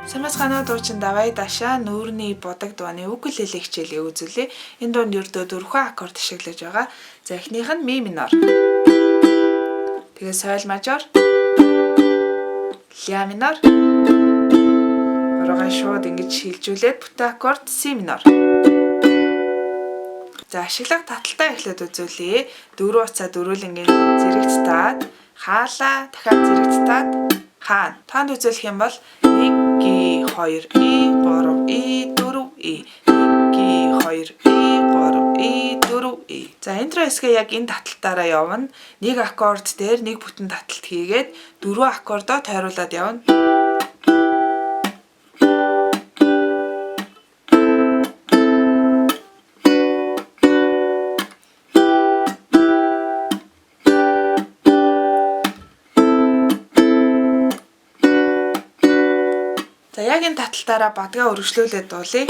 Самсганаа дуучин давай даашаа нүүрний бодог дууны укулеле хичээлийг үзүүлээ. Энэ дуунд ердөө 4 аккорд ашиглаж байгаа. За эхнийх нь ми минор. Тэгээ соль мажор. Ля минор. Орогоо шууд ингэж шилжүүлээд бүтэн аккорд си минор. За ашиглах таталтай эхлээд үзүүлье. 4 уцаа дөрүүлэнгийн зэрэгц таад, хаалаа дахиад зэрэгц таад, хаана. Танд үзүүлэх юм бол 1 2 3 4 1 2 3 4. За интро хэсгээ яг энэ таталтаараа явна. Нэг аккорд дээр нэг бүтэн таталт хийгээд 4 аккордоо тойруулаад явна. За яг энэ таталтаараа бадгаа өргөжлүүлээд дуулъя.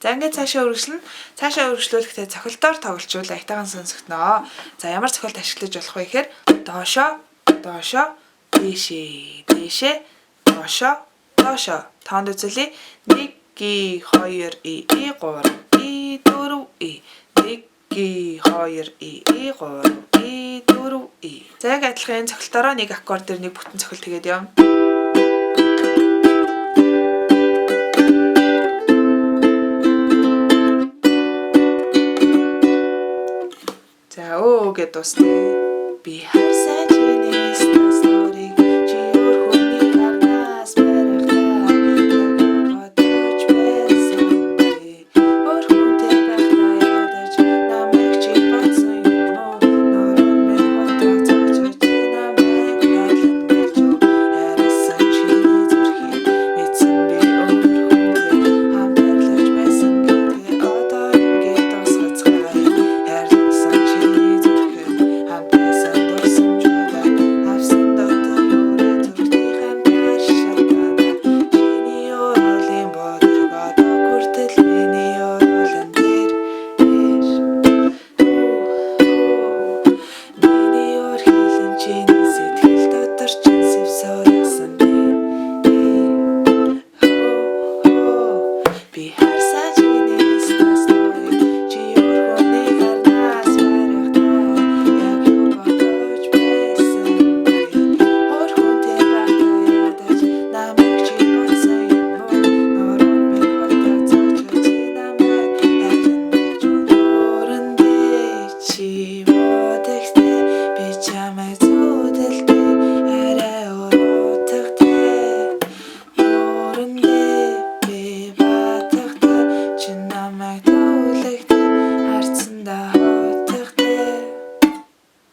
За ингээд цаашаа өргөжлөн. Цаашаа өргөжлүүлэхдээ цохилтоор тоглолцвол аятайхан сонсогдноо. За ямар цохилт ашиглаж болох вэ гэхээр доошо, доошо, дээшээ, дээшээ, доошо, доошо. Тоонд үзүүлээ. 1 2 3 4 1 2 3 4. За яг адилхан цохилтоороо нэг аккорд дээр нэг бүтэн цохилт хийгээд явна. За өөгээд дуусна. Би харсан чиний сториг чи өрхөний гарнаас барихтаа бодож байсан. Өрхөнтэй байхдаа ядаж намайг чи бацсан юм уу? Норон минь хотог цочож намайг байлан гэж харсан чиний зүрхийг мэдсэн би өрхөнтэй хамтарлаж байсан гэдэг одоо ингээд тусгацгаая.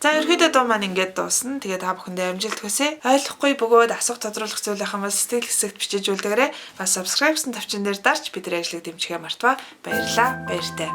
За ерөөдөө дуу маань ингээд дуусна. Тэгээ та бүхэндээ амжилт хүсье. Ойлгохгүй бөгөөд асуух тодруулах зүйл байх юм бол сэтгэл хэсэгт бичиж үлдээгээрэй. Бас subscribe-сэн тавчин дээр дарж бидний ажлыг дэмжихээ мартва. Баярлалаа. Баяртай.